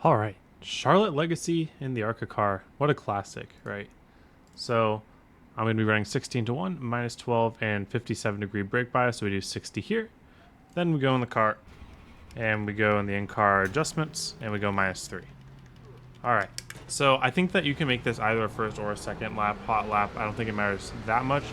All right, Charlotte Legacy in the ARCA car. What a classic, right? So I'm going to be running 16 to 1, minus 12, and 57-degree brake bias. So we do 60 here. Then we go in the car, and we go in the in-car adjustments, and we go minus 3. All right. So I think that you can make this either a first or a second lap, hot lap. I don't think it matters that much.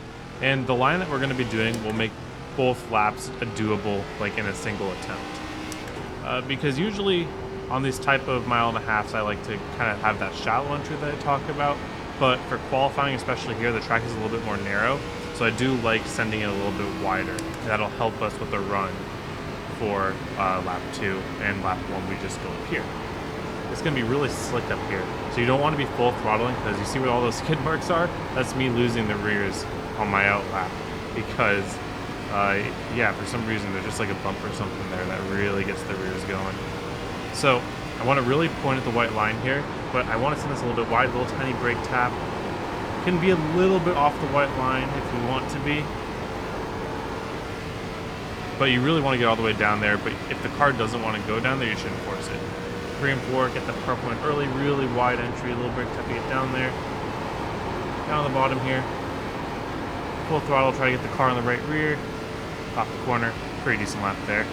And the line that we're going to be doing will make both laps doable, like in a single attempt. Because usually on these type of mile and a halves, I like to kind of have that shallow entry that I talk about. But for qualifying, especially here, the track is a little bit more narrow. So I do like sending it a little bit wider. That'll help us with the run for lap 2 and lap 1. We just go up here. It's going to be really slick up here. So you don't want to be full throttling, because you see where all those skid marks are? That's me losing the rears on my out lap. Because, yeah, for some reason there's just like a bump or something there that really gets the rears going. So I want to really point at the white line here, but I want to send this a little bit wide, a little tiny brake tap. Can be a little bit off the white line if we want to be. But you really want to get all the way down there, but if the car doesn't want to go down there, you shouldn't force it. 3 and 4, get the car point early, really wide entry, a little brake tap to get down there. Down on the bottom here. Full throttle, try to get the car on the right rear. Off the corner, pretty decent lap there.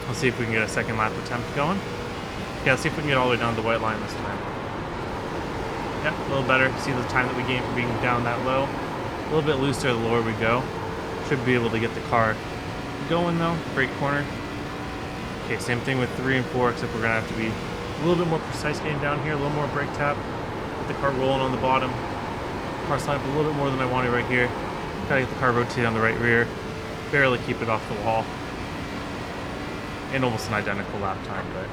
Let's see if we can get a second lap attempt going. Yeah, let's see if we can get all the way down to the white line this time. Yep, a little better. See the time that we gained for being down that low. A little bit looser the lower we go. Should be able to get the car going though. Brake corner. Okay, same thing with 3 and 4, except we're gonna have to be a little bit more precise getting down here, a little more brake tap. Get the car rolling on the bottom. Car slide up a little bit more than I wanted right here. Gotta get the car rotated on the right rear. Barely keep it off the wall. And almost an identical lap time, but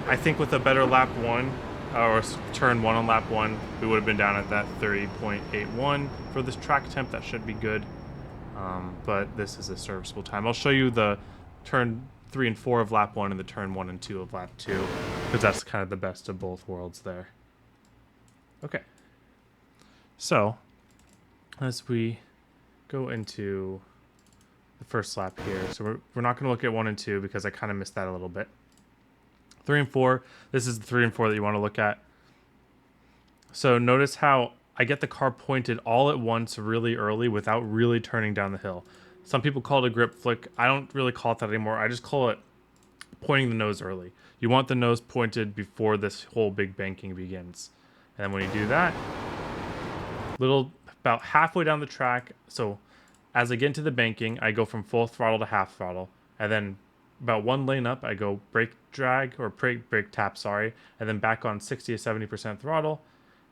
I think with a better lap 1, or turn 1 on lap 1, we would have been down at that 30.81 for this track temp. That should be good. But this is a serviceable time. I'll show you the turn 3 and 4 of lap 1 and the turn 1 and 2 of lap 2, because that's kind of the best of both worlds there. Okay. So, as we go into the first lap here, so we're not going to look at 1 and 2 because I kind of missed that a little bit. 3 and 4, this is the 3 and 4 that you want to look at. So notice how I get the car pointed all at once really early without really turning down the hill. Some people call it a grip flick. I don't really call it that anymore. I just call it pointing the nose early. You want the nose pointed before this whole big banking begins. And then when you do that, about halfway down the track, so as I get into the banking, I go from full throttle to half throttle. And then about 1 lane up, I go brake drag, or brake tap, sorry, and then back on 60 to 70% throttle.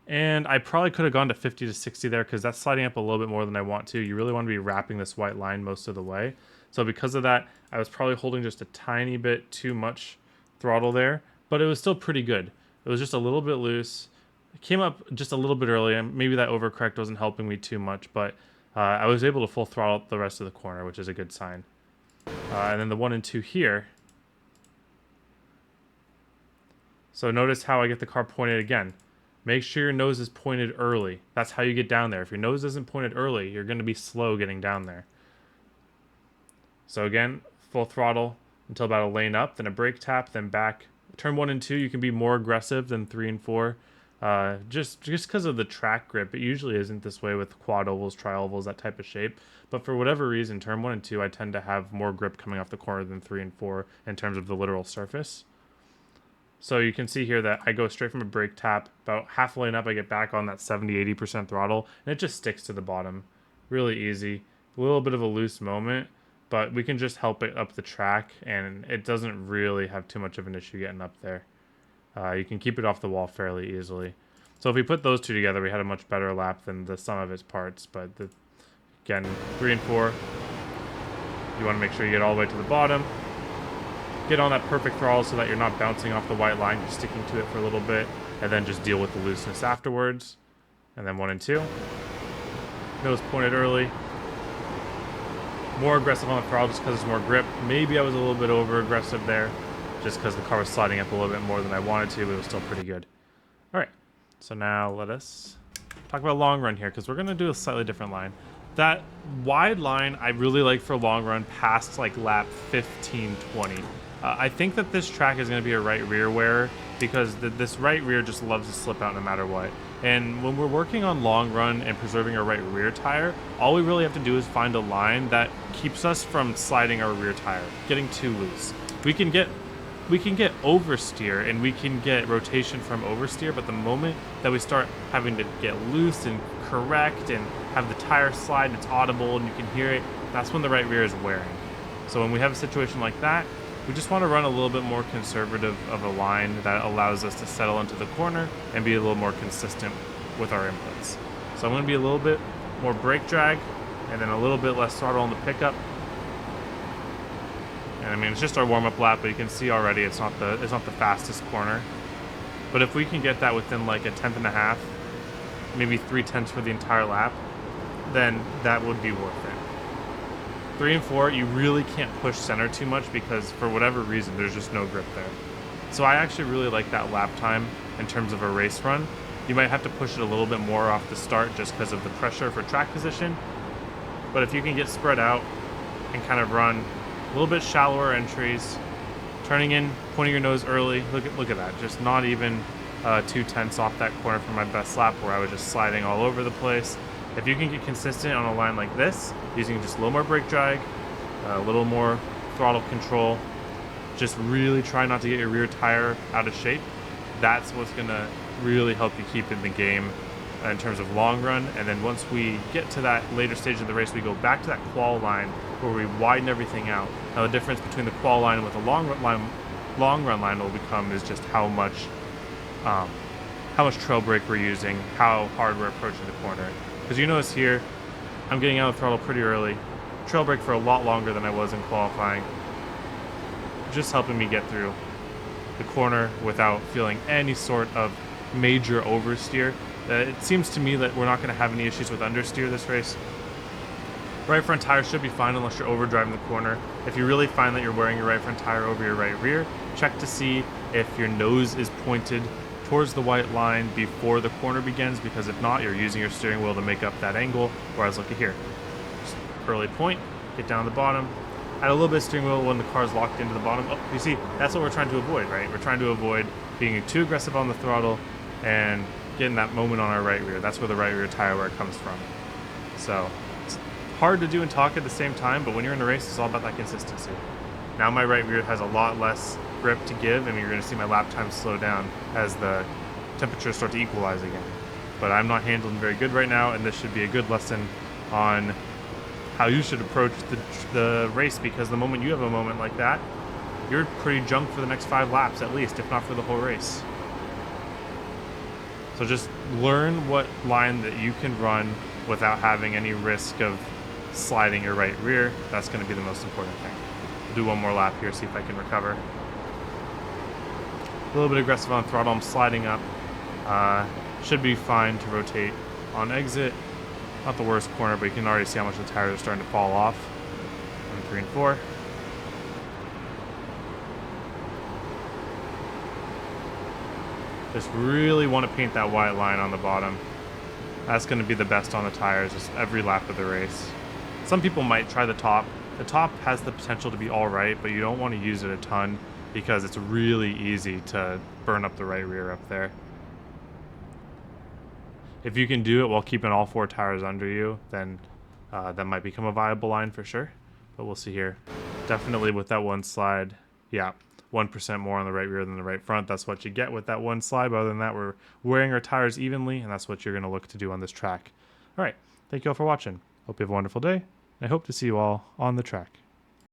And I probably could have gone to 50 to 60 there, because that's sliding up a little bit more than I want to. You really want to be wrapping this white line most of the way. So because of that, I was probably holding just a tiny bit too much throttle there, but it was still pretty good. It was just a little bit loose. It came up just a little bit early, and maybe that overcorrect wasn't helping me too much, but I was able to full throttle the rest of the corner, which is a good sign. And then the 1 and 2 here. So notice how I get the car pointed again. Make sure your nose is pointed early. That's how you get down there. If your nose isn't pointed early, you're going to be slow getting down there. So again, full throttle until about a lane up, then a brake tap, then back. Turn 1 and 2, you can be more aggressive than 3 and 4. Just because of the track grip. It usually isn't this way with quad ovals, tri-ovals, that type of shape. But for whatever reason, turn 1 and 2, I tend to have more grip coming off the corner than 3 and 4 in terms of the literal surface. So you can see here that I go straight from a brake tap. About half a lane up, I get back on that 70-80% throttle, and it just sticks to the bottom. Really easy. A little bit of a loose moment, but we can just help it up the track, and it doesn't really have too much of an issue getting up there. You can keep it off the wall fairly easily. So if we put those two together, we had a much better lap than the sum of its parts. But again, 3 and 4, you want to make sure you get all the way to the bottom. Get on that perfect throttle so that you're not bouncing off the white line, just sticking to it for a little bit, and then just deal with the looseness afterwards. And then 1 and 2. Nose pointed early. More aggressive on the throttle just because it's more grip. Maybe I was a little bit over aggressive there, just because the car was sliding up a little bit more than I wanted to, but it was still pretty good. All right, so now let us talk about long run here, because we're going to do a slightly different line. That wide line I really like for long run past like lap 15, 20. I think that this track is going to be a right rear wear because this right rear just loves to slip out no matter what. And when we're working on long run and preserving our right rear tire, all we really have to do is find a line that keeps us from sliding our rear tire, getting too loose. We can get oversteer and we can get rotation from oversteer, but the moment that we start having to get loose and correct and have the tire slide and it's audible and you can hear it, that's when the right rear is wearing. So when we have a situation like that, we just want to run a little bit more conservative of a line that allows us to settle into the corner and be a little more consistent with our inputs. So I'm going to be a little bit more brake drag and then a little bit less throttle on the pickup. And I mean, it's just our warm-up lap, but you can see already it's not the fastest corner. But if we can get that within like a tenth and a half, maybe 3/10 for the entire lap, then that would be worth it. 3 and 4, you really can't push center too much because for whatever reason, there's just no grip there. So I actually really like that lap time in terms of a race run. You might have to push it a little bit more off the start just because of the pressure for track position. But if you can get spread out and kind of run a little bit shallower entries, turning in, pointing your nose early, look at that, just not even 2/10 off that corner for my best lap where I was just sliding all over the place. If you can get consistent on a line like this, using just a little more brake drag, a little more throttle control, just really try not to get your rear tire out of shape, that's what's going to really help you keep in the game in terms of long run. And then once we get to that later stage of the race, we go back to that qual line where we widen everything out. Now the difference between the qual line and with a long run line will become is just how much trail brake we're using, how hard we're approaching the corner. Because you notice here, I'm getting out of throttle pretty early. Trail brake for a lot longer than I was in qualifying. Just helping me get through the corner without feeling any sort of major oversteer. It seems to me that we're not going to have any issues with understeer this race. Right front tire should be fine unless you're overdriving the corner. If you really find that you're wearing your right front tire over your right rear, check to see if your nose is pointed towards the white line before the corner begins, because if not, you're using your steering wheel to make up that angle. Whereas look at here, just early point, get down to the bottom, add a little bit of steering wheel when the car's locked into the bottom. Oh, you see, that's what we're trying to avoid, right? We're trying to avoid being too aggressive on the throttle and getting that moment on our right rear. That's where the right rear tire wear comes from. So it's hard to do and talk at the same time, but when you're in a race, it's all about that consistency. Now my right rear has a lot less grip to give, and you're going to see my lap time slow down as the temperatures start to equalize again. But I'm not handling very good right now, and this should be a good lesson on how you should approach the race, because the moment you have a moment like that, you're pretty junked for the next 5 laps at least, if not for the whole race. So just learn what line that you can run without having any risk of sliding your right rear. That's going to be the most important thing. We'll do one more lap here, see if I can recover. A little bit aggressive on throttle, I'm sliding up. Should be fine to rotate on exit. Not the worst corner, but you can already see how much the tires are starting to fall off. 1, 3, and 4. Just really want to paint that white line on the bottom. That's going to be the best on the tires just every lap of the race. Some people might try the top. The top has the potential to be all right, but you don't want to use it a ton because it's really easy to burn up the right rear up there. If you can do it while keeping all 4 tires under you, then that might become a viable line for sure. But we'll see here. Definitely with that one slide, yeah, 1% more on the right rear than the right front. That's what you get with that one slide. But other than that, we're wearing our tires evenly, and that's what you're going to look to do on this track. All right, thank you all for watching. Hope you have a wonderful day. I hope to see you all on the track.